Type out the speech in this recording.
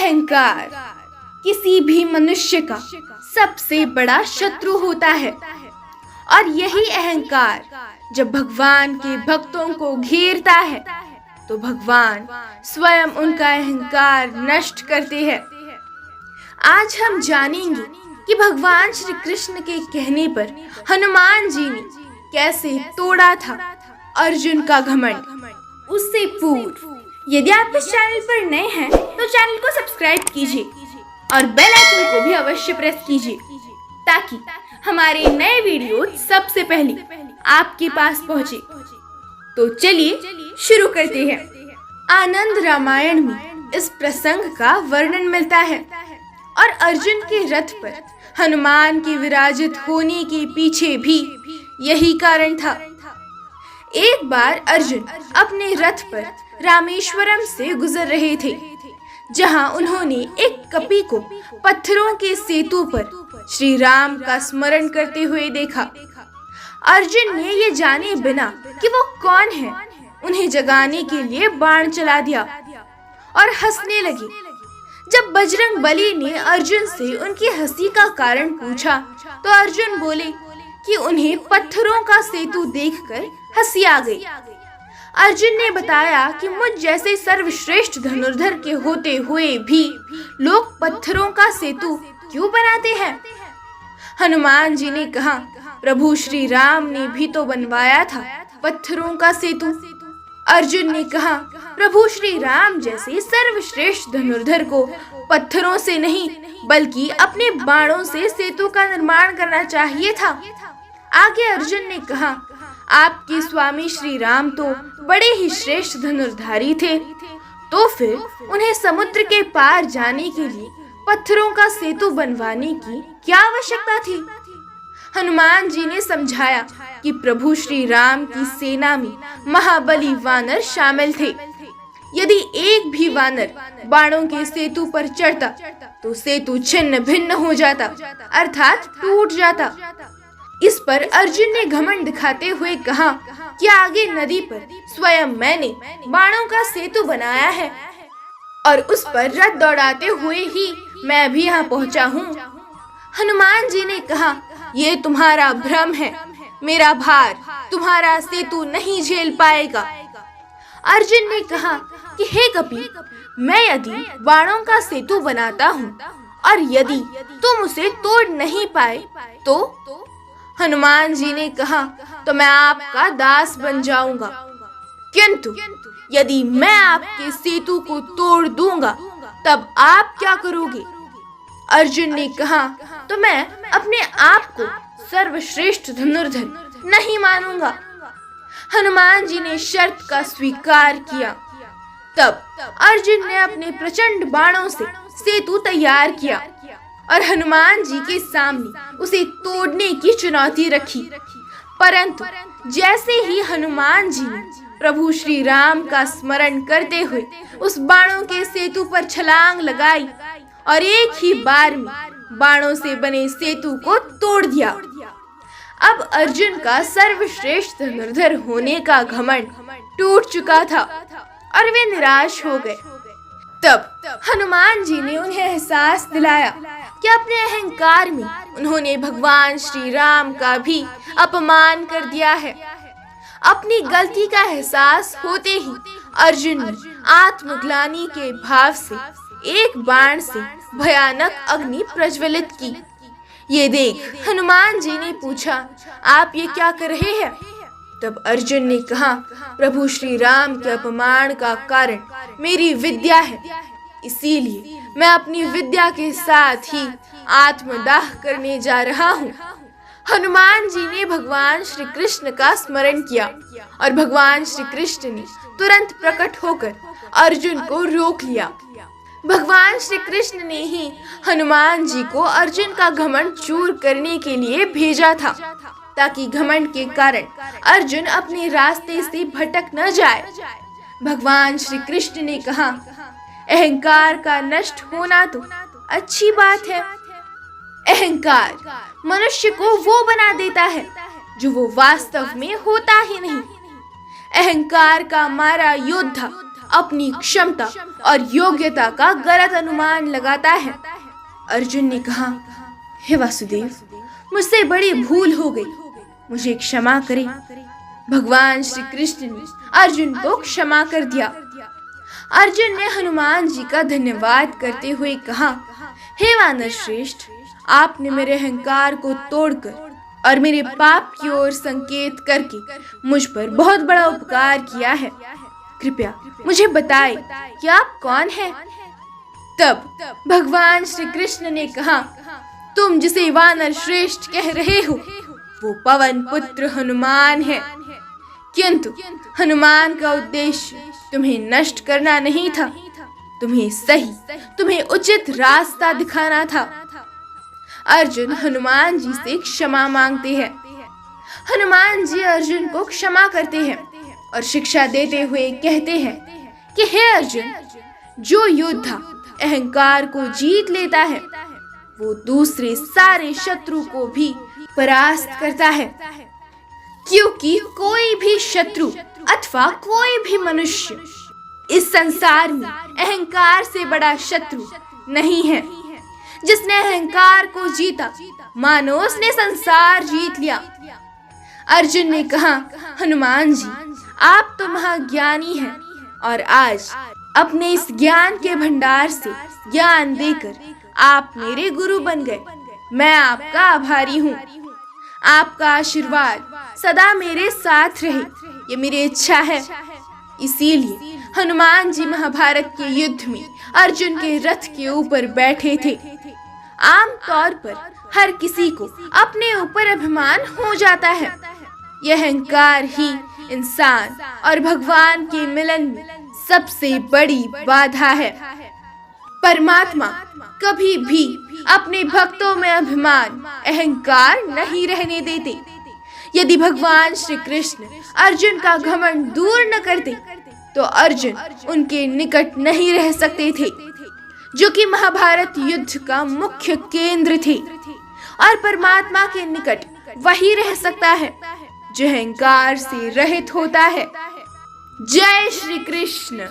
अहंकार किसी भी मनुष्य का सबसे बड़ा शत्रु होता है और यही अहंकार जब भगवान के भक्तों को घेरता है तो भगवान स्वयं उनका अहंकार नष्ट करते हैं। आज हम जानेंगे कि भगवान श्री कृष्ण के कहने पर हनुमान जी ने कैसे तोड़ा था अर्जुन का घमंड। उससे पूर्व यदि आप इस चैनल पर नए हैं तो चैनल को सब्सक्राइब कीजिए और बेल आइकन को भी अवश्य प्रेस कीजिए ताकि हमारे नए वीडियो सबसे पहले आपके पास पहुंचे। तो चलिए शुरू करते हैं। आनंद रामायण में इस प्रसंग का वर्णन मिलता है और अर्जुन के रथ पर हनुमान के विराजित होने के पीछे भी यही कारण था। एक बार अर्जुन अपने रथ पर रामेश्वरम से गुजर रहे थे, जहां उन्होंने एक कपि को पत्थरों के सेतु पर श्री राम का स्मरण करते हुए देखा। अर्जुन ने ये जाने बिना कि वो कौन है, उन्हें जगाने के लिए बाण चला दिया और हंसने लगे। जब बजरंग बली ने अर्जुन से उनकी हंसी का कारण पूछा तो अर्जुन बोले कि उन्हें पत्थरों का सेतु देखकर हंसी आ गई। अर्जुन ने बताया कि मुझ जैसे सर्वश्रेष्ठ धनुर्धर के होते हुए भी लोग पत्थरों का सेतु क्यों बनाते हैं। हनुमान जी ने कहा, प्रभु श्री राम ने भी तो बनवाया था पत्थरों का सेतु। अर्जुन ने कहा, प्रभु श्री राम जैसे सर्वश्रेष्ठ धनुर्धर को पत्थरों से नहीं बल्कि अपने बाणों से सेतु का निर्माण करना चाहिए था। आगे अर्जुन ने कहा, आपके स्वामी श्री राम तो बड़े ही श्रेष्ठ धनुर्धारी थे, तो फिर उन्हें समुद्र के पार जाने के लिए पत्थरों का सेतु बनवाने की क्या आवश्यकता थी। हनुमान जी ने समझाया कि प्रभु श्री राम की सेना में महाबली वानर शामिल थे। यदि एक भी वानर बाणों के सेतु पर चढ़ता तो सेतु छिन्न भिन्न हो जाता, अर्थात टूट जाता। इस पर अर्जुन ने घमंड दिखाते हुए कहा कि आगे नदी पर स्वयं मैंने बाणों का सेतु बनाया है और उस पर रथ दौड़ाते हुए ही मैं भी यहाँ पहुँचा हूँ। हनुमान जी ने कहा, ये तुम्हारा भ्रम है, मेरा भार तुम्हारा सेतु नहीं झेल पाएगा। अर्जुन ने कहा कि हे कपि, मैं यदि बाणों का सेतु बनाता हूँ और यदि तुम उसे तोड़ नहीं पाए तो हनुमान जी ने कहा, तो मैं आपका दास बन जाऊंगा, किंतु यदि मैं आपके सेतु को तोड़ दूंगा तब आप क्या करोगे। अर्जुन ने कहा, तो मैं अपने आप को सर्वश्रेष्ठ धनुर्धर नहीं मानूंगा। हनुमान जी ने शर्त का स्वीकार किया। तब अर्जुन ने अपने प्रचंड बाणों से सेतु तैयार किया और हनुमान जी के सामने उसे तोड़ने की चुनौती रखी। परंतु जैसे ही हनुमान जी ने प्रभु श्री राम का स्मरण करते हुए उस बाणों के सेतु पर छलांग लगाई और एक ही बार में बाणों से बने सेतु को तोड़ दिया। अब अर्जुन का सर्वश्रेष्ठ धनुर्धर होने का घमंड टूट चुका था और वे निराश हो गए। तब हनुमान जी ने उन्हें एहसास दिलाया कि अपने अहंकार में उन्होंने भगवान श्री राम का भी अपमान कर दिया है। अपनी गलती का एहसास होते ही अर्जुन ने आत्मग्लानि के भाव से एक बाण से भयानक अग्नि प्रज्वलित की। ये देख हनुमान जी ने पूछा, आप ये क्या कर रहे हैं। तब अर्जुन ने कहा, प्रभु श्री राम के अपमान का कारण मेरी विद्या है, इसीलिए मैं अपनी विद्या के साथ ही आत्मदाह करने जा रहा हूँ। हनुमान जी ने भगवान श्री कृष्ण का स्मरण किया और भगवान श्री कृष्ण ने तुरंत प्रकट होकर अर्जुन को रोक लिया। भगवान श्री कृष्ण ने ही हनुमान जी को अर्जुन का घमंड चूर करने के लिए भेजा था, ताकि घमंड के कारण अर्जुन अपने रास्ते से भटक न जाए। भगवान श्री कृष्ण ने कहा, अहंकार का नष्ट होना तो अच्छी बात है। अहंकार मनुष्य को वो बना देता है जो वो वास्तव में होता ही नहीं। अहंकार का मारा योद्धा अपनी क्षमता और योग्यता का गलत अनुमान लगाता है। अर्जुन ने कहा, हे वासुदेव, मुझसे बड़ी भूल हो गई, मुझे क्षमा करें। भगवान श्री कृष्ण ने अर्जुन को क्षमा कर दिया। अर्जुन ने हनुमान जी का धन्यवाद करते हुए कहा, हे वानर श्रेष्ठ, आपने मेरे अहंकार को तोड़कर और मेरे पाप की ओर संकेत करके मुझ पर बहुत बड़ा उपकार किया है। कृपया मुझे बताएं कि आप कौन हैं? तब भगवान श्री कृष्ण ने कहा, तुम जिसे वानर श्रेष्ठ कह रहे हो वो पवन पुत्र हनुमान है, किंतु हनुमान का उद्देश्य तुम्हें नष्ट करना नहीं था, तुम्हें उचित रास्ता दिखाना था। अर्जुन हनुमान जी से क्षमा मांगते हैं। हनुमान जी अर्जुन को क्षमा करते हैं और शिक्षा देते हुए कहते हैं कि हे अर्जुन, जो योद्धा अहंकार को जीत लेता है वो दूसरे सारे शत्रु को भी परास्त करता है, क्योंकि कोई भी शत्रु अथवा कोई भी मनुष्य इस संसार में अहंकार से बड़ा शत्रु नहीं है। जिसने अहंकार को जीता मानो उसने संसार जीत लिया। अर्जुन ने कहा, हनुमान जी, आप तो महाज्ञानी हैं और आज अपने इस ज्ञान के भंडार से ज्ञान देकर आप मेरे गुरु बन गए। मैं आपका आभारी हूँ। आपका आशीर्वाद सदा मेरे साथ रहे, ये मेरी इच्छा है। इसीलिए हनुमान जी महाभारत के युद्ध में अर्जुन के रथ के ऊपर बैठे थे। आम तौर पर हर किसी को अपने ऊपर अभिमान हो जाता है। यह अहंकार ही इंसान और भगवान के मिलन में सबसे बड़ी बाधा है। परमात्मा कभी भी अपने भक्तों में अभिमान, अहंकार नहीं रहने देते। यदि भगवान श्री कृष्ण अर्जुन का घमंड दूर न करते तो अर्जुन उनके निकट नहीं रह सकते थे, जो कि महाभारत युद्ध का मुख्य केंद्र थे। और परमात्मा के निकट वही रह सकता है जो अहंकार से रहित होता है। जय श्री कृष्ण।